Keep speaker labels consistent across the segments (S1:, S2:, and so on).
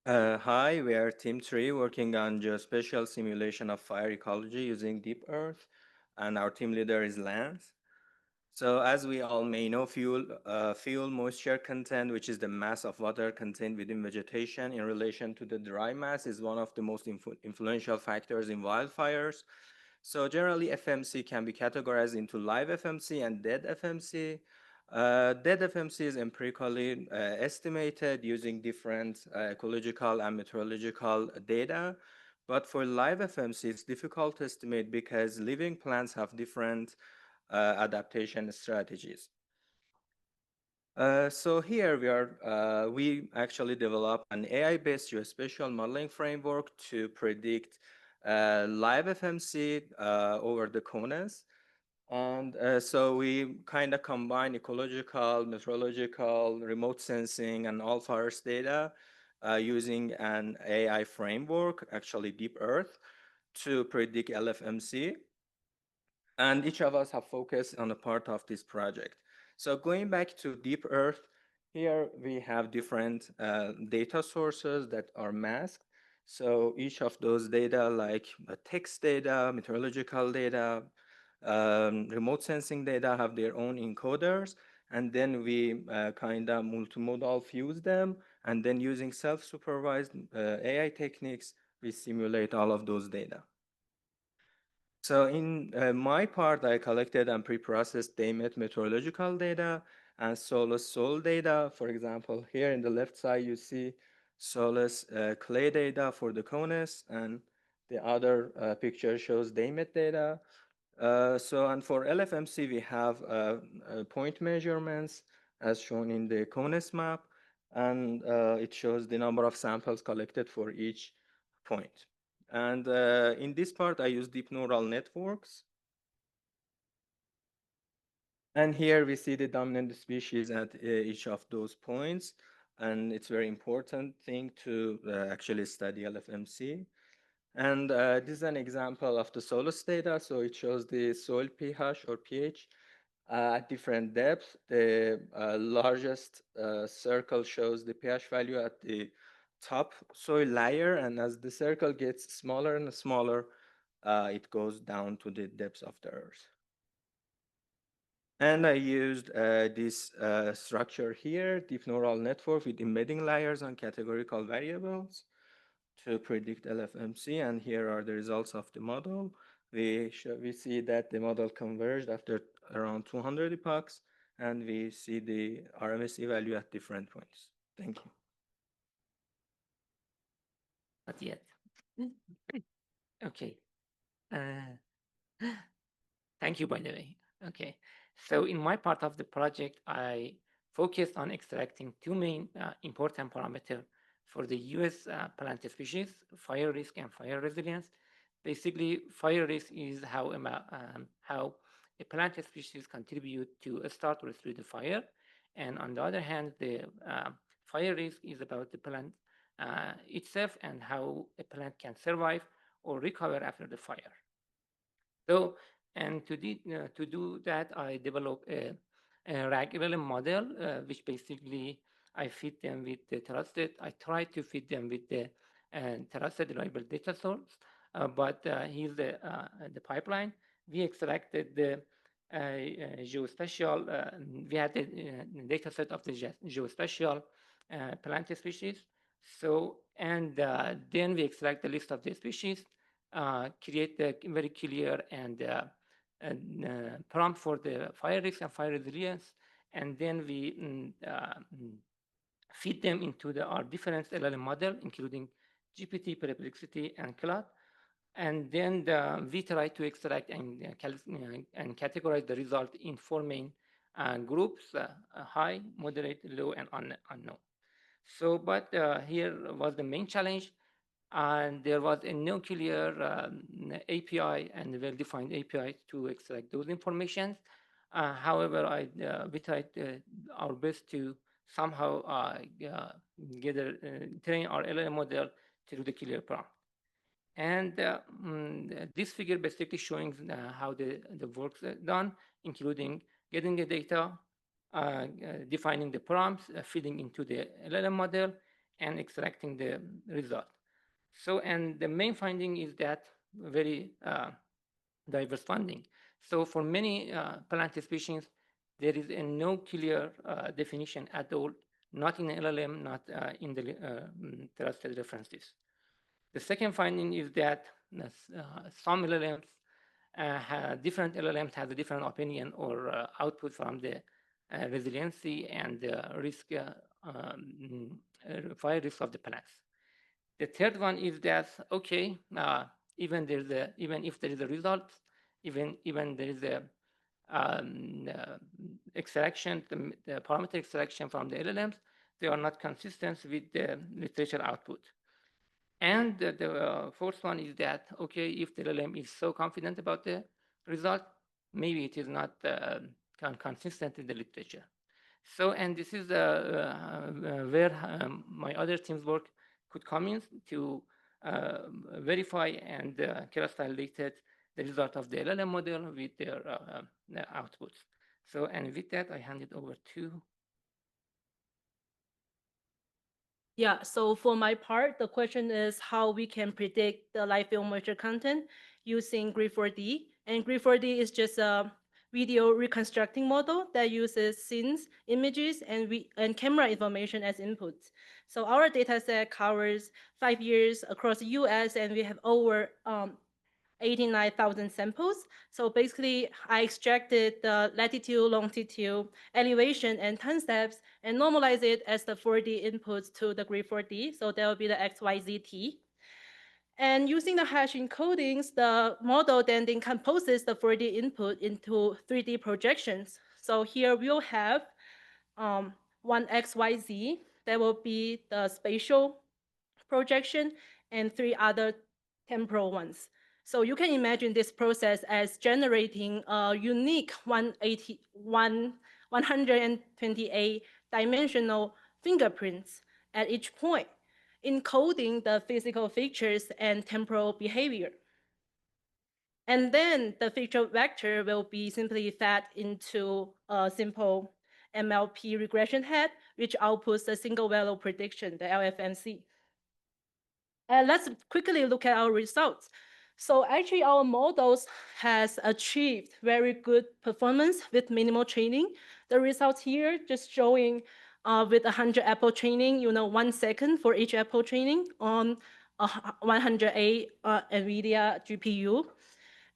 S1: Hi, we are Team 3 working on geospatial simulation of fire ecology using DeepEarth, and our team leader is Lance. So as we all may know, fuel moisture content, which is the mass of water contained within vegetation in relation to the dry mass, is one of the most influential factors in wildfires. So generally, FMC can be categorized into live FMC and dead FMC. Dead FMC is empirically estimated using different ecological and meteorological data. But for live FMC, it's difficult to estimate because living plants have different adaptation strategies. So here we actually develop an AI-based geospatial modeling framework to predict live FMC over the CONUS. And so we kind of combine ecological, meteorological, remote sensing, and all forest data using an AI framework, actually DeepEarth, to predict LFMC. And each of us have focused on a part of this project. So going back to DeepEarth, here we have different data sources that are masked. So each of those data, like text data, meteorological data, remote sensing data, have their own encoders. And then we kind of multimodal fuse them. And then using self-supervised AI techniques, we simulate all of those data. So in my part, I collected and pre-processed DAMET meteorological data and SOLUS soil data. For example, here in the left side, you see SOLUS clay data for the CONUS, and the other picture shows DAMET data. And for LFMC, we have point measurements as shown in the CONUS map, and it shows the number of samples collected for each point. And in this part, I use deep neural networks. And here we see the dominant species at each of those points. And it's a very important thing to actually study LFMC. And this is an example of the SOLUS data. So it shows the soil pH or pH at different depths. The largest circle shows the pH value at the top soil layer. And as the circle gets smaller and smaller, it goes down to the depths of the earth. And I used this structure here, deep neural network with embedding layers on categorical variables to predict LFMC. And here are the results of the model. We see that the model converged after around 200 epochs, and we see the RMSE value at different points. Thank you.
S2: Not yet. Okay. Uh, Thank you, by the way. Okay. So in my part of the project, I focused on extracting two main important parameters for the US plant species, fire risk and fire resilience. Basically, fire risk is how a plant species contribute to a start or through the fire. And on the other hand, the fire risk is about the plant itself and how a plant can survive or recover after the fire. So, and to do that, I developed a regular model, which basically I feed them with the trusted. I try to feed them with the trusted reliable data source, but here's the pipeline. We extracted the geospatial. We had the data set of the geospatial plant species. So, and then we extract the list of the species, create a very clear and prompt for the fire risk and fire resilience, and then we feed them into our different LLM model, including GPT, perplexity, and CLOUD. And then we try to extract and categorize the result in four main groups: high, moderate, low, and unknown. So, but here was the main challenge, and there was a no-clear API and well-defined API to extract those informations. However, we tried our best to somehow train our LLM model to do the clear prompt. And this figure basically showing how the work's done, including getting the data, defining the prompts, feeding into the LLM model, and extracting the result. So, and the main finding is that very diverse finding. So for many plant species, there is no clear definition at all, not in LLM, not in the trusted references. The second finding is that some LLMs, different LLMs have a different opinion or output from the resiliency and risk, fire risk of the plants. The third one is that, okay, even if there is a result, even there is a extraction, the parameter extraction from the LLMs, they are not consistent with the literature output. And the fourth one is that, okay, if the LLM is so confident about the result, maybe it is not consistent with the literature. So, and this is where my other team's work could come in to verify and cross-validate the result of the LLM model with their outputs. So, and with that, I hand it over to.
S3: Yeah, so for my part, the question is how we can predict the live film moisture content using Grid4D. And Grid4D is just a video reconstructing model that uses scenes, images, and camera information as inputs. So our data set covers 5 years across the US, and we have over 89,000 samples. So basically, I extracted the latitude, longitude, elevation, and time steps, and normalize it as the 4D inputs to the Grid4D. So that will be the XYZT. And using the hash encodings, the model then decomposes the 4D input into 3D projections. So here we'll have one XYZ, that will be the spatial projection, and 3 other temporal ones. So you can imagine this process as generating a unique 128 dimensional fingerprints at each point, encoding the physical features and temporal behavior. And then the feature vector will be simply fed into a simple MLP regression head, which outputs a single value prediction, the LFMC. Let's quickly look at our results. So actually our models has achieved very good performance with minimal training. The results here just showing with 100 Apple training, 1 second for each Apple training on 108 NVIDIA GPU.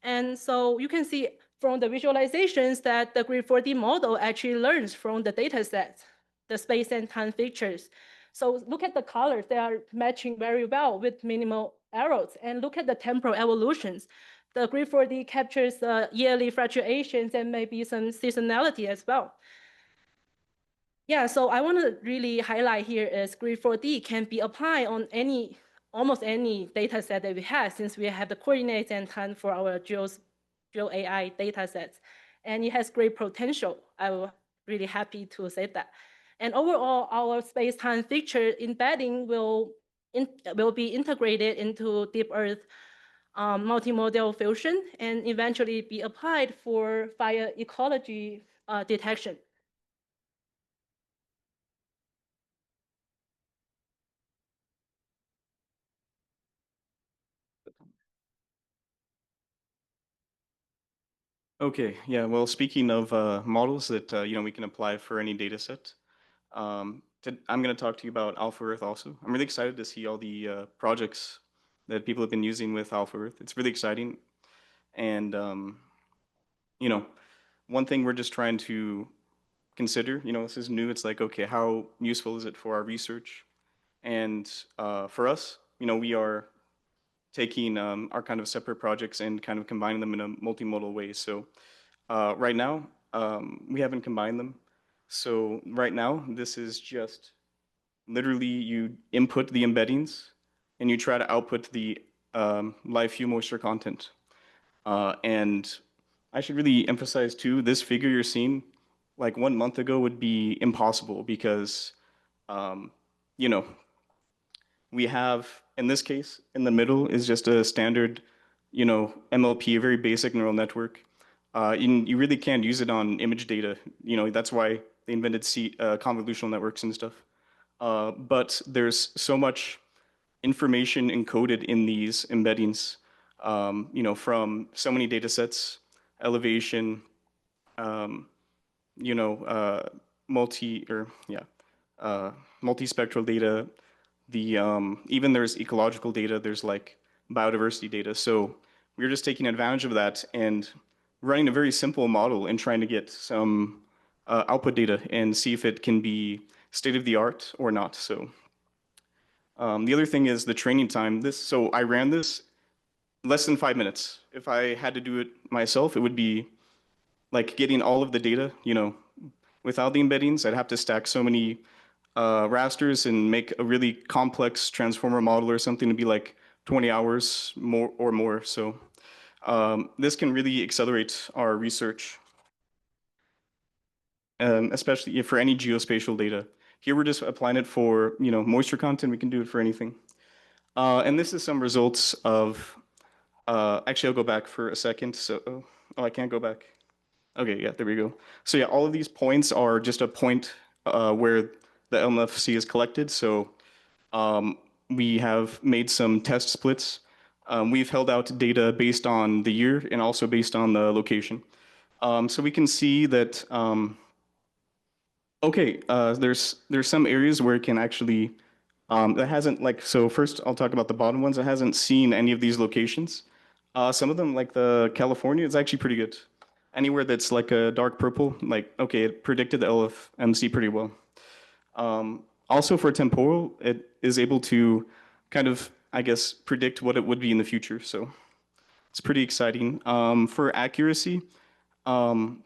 S3: And so you can see from the visualizations that the Grid4D model actually learns from the data sets, the space and time features. So look at the colors, they are matching very well with minimal errors. And look at the temporal evolutions. The Grid4D captures the yearly fluctuations and maybe some seasonality as well. Yeah, so I want to really highlight here is Grid4D can be applied on almost any data set that we have, since we have the coordinates and time for our Geo AI data sets. And it has great potential. I'm really happy to say that. And overall, our space-time feature embedding will be integrated into DeepEarth multi-modal fusion and eventually be applied for fire ecology detection.
S4: Okay, yeah, well, speaking of models that we can apply for any data set, I'm going to talk to you about Alpha Earth also. I'm really excited to see all the projects that people have been using with Alpha Earth. It's really exciting. And, one thing we're just trying to consider, this is new. It's like, okay, how useful is it for our research? And for us, we are taking our kind of separate projects and kind of combining them in a multimodal way. So right now, we haven't combined them. So right now, this is just literally you input the embeddings and you try to output the live fuel moisture content. And I should really emphasize too, this figure you're seeing, like 1 month ago would be impossible because, we have, in this case, in the middle is just a standard, MLP, a very basic neural network. You really can't use it on image data. That's why they invented convolutional networks and stuff. but there's so much information encoded in these embeddings, from so many data sets, elevation, um, you know, uh, multispectral data. Even there's ecological data. There's like biodiversity data. So we're just taking advantage of that and running a very simple model and trying to get some output data and see if it can be state of the art or not. So the other thing is the training time. So I ran this less than 5 minutes. If I had to do it myself, it would be like getting all of the data, without the embeddings. I'd have to stack so many rasters and make a really complex transformer model or something to be like 20 hours more. So this can really accelerate our research, especially for any geospatial data. Here we're just applying it for moisture content. We can do it for anything. And this is some results of. Actually, I'll go back for a second. So, I can't go back. Okay, yeah, there we go. So yeah, all of these points are just a point where the LMFC is collected. So we have made some test splits. We've held out data based on the year and also based on the location. So we can see that, there's some areas where it can actually, that hasn't so first I'll talk about the bottom ones. It hasn't seen any of these locations. Some of them, like the California, is actually pretty good. Anywhere that's like a dark purple, it predicted the LFMC pretty well. Also for temporal, it is able to kind of, I guess, predict what it would be in the future. So it's pretty exciting. For accuracy, our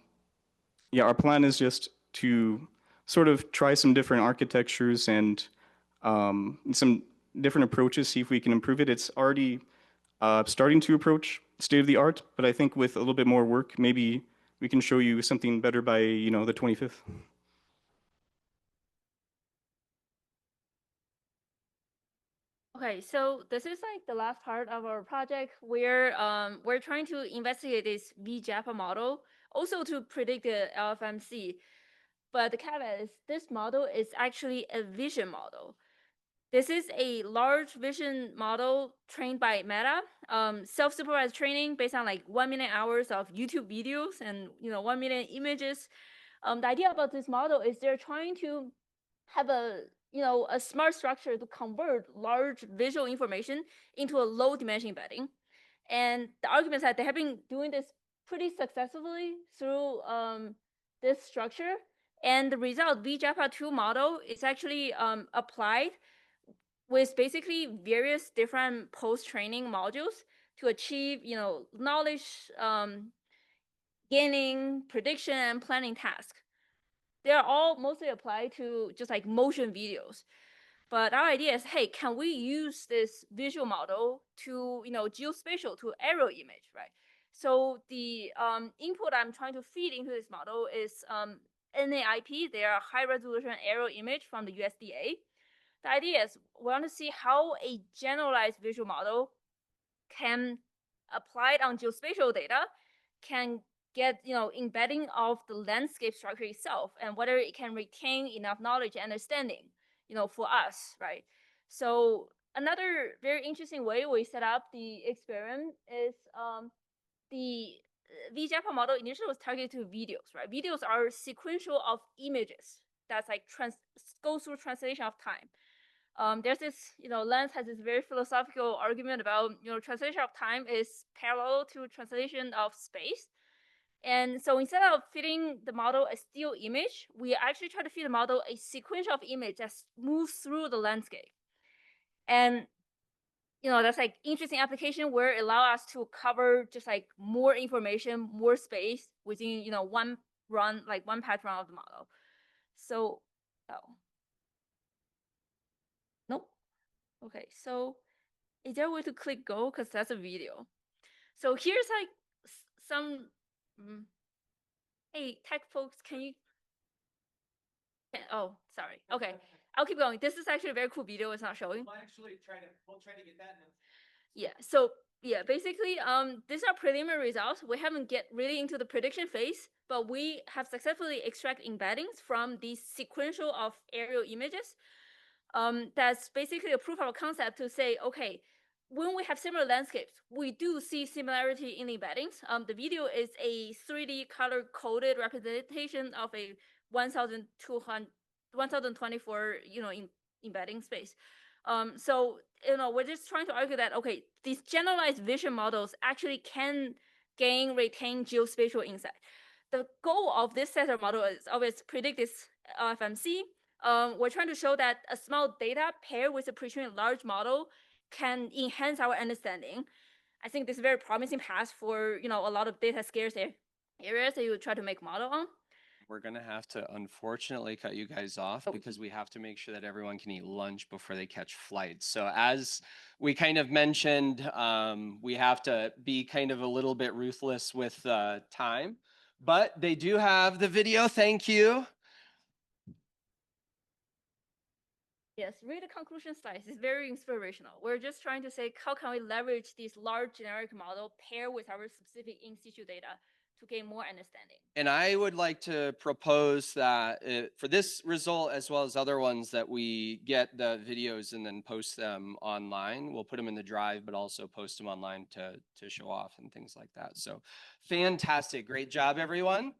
S4: plan is just to sort of try some different architectures and some different approaches, see if we can improve it. It's already starting to approach state of the art, but I think with a little bit more work, maybe we can show you something better by the 25th.
S5: Okay, so this is like the last part of our project where we're trying to investigate this VJAPA model, also to predict the LFMC. But the caveat is this model is actually a vision model. This is a large vision model trained by Meta, self-supervised training based on like 1 million hours of YouTube videos and 1 million images. The idea about this model is they're trying to have a smart structure to convert large visual information into a low dimension embedding. And the argument is that they have been doing this pretty successfully through this structure. And the result, VJAPA2 model, is actually applied with basically various different post-training modules to achieve, knowledge gaining, prediction, and planning tasks. They're all mostly applied to just like motion videos. But our idea is, hey, can we use this visual model to, geospatial, to aerial image, right? So the input I'm trying to feed into this model is NAIP, they are high resolution aerial image from the USDA. The idea is we want to see how a generalized visual model can applied on geospatial data can get embedding of the landscape structure itself and whether it can retain enough knowledge and understanding for us, right? So another very interesting way we set up the experiment is the VJAPA model initially was targeted to videos, right? Videos are sequential of images that's like goes through translation of time. There's this, Lens has this very philosophical argument about, translation of time is parallel to translation of space. And so instead of feeding the model a still image, we actually try to feed the model a sequence of image that moves through the landscape. And, that's like interesting application where it allows us to cover just like more information, more space within, one run, like one path run of the model. So, nope. Okay, so is there a way to click go? Because that's a video. So here's like some, hey, tech folks, can you, oh, sorry. Okay, I'll keep going. This is actually a very cool video. It's not showing.
S2: We'll try to get that now.
S5: Yeah, so yeah, basically, these are preliminary results. We haven't get really into the prediction phase, but we have successfully extracted embeddings from these sequential of aerial images. That's basically a proof of concept to say, okay, when we have similar landscapes, we do see similarity in the embeddings. The video is a 3D color-coded representation of a 1024, embedding space. So, we're just trying to argue that, okay, these generalized vision models actually can retain geospatial insight. The goal of this set of model is always predict this FMC. We're trying to show that a small data paired with a pre-trained large model can enhance our understanding. I think this is a very promising path for a lot of data scarce areas that you try to make model on.
S6: We're going to have to unfortunately cut you guys off because we have to make sure that everyone can eat lunch before they catch flights. So as we kind of mentioned, we have to be kind of a little bit ruthless with time, but they do have the video. Thank you.
S5: Yes, read the conclusion slides. It's very inspirational. We're just trying to say, how can we leverage this large generic model pair with our specific in-situ data to gain more understanding?
S6: And I would like to propose that for this result, as well as other ones, that we get the videos and then post them online. We'll put them in the drive, but also post them online to show off and things like that. So fantastic. Great job, everyone.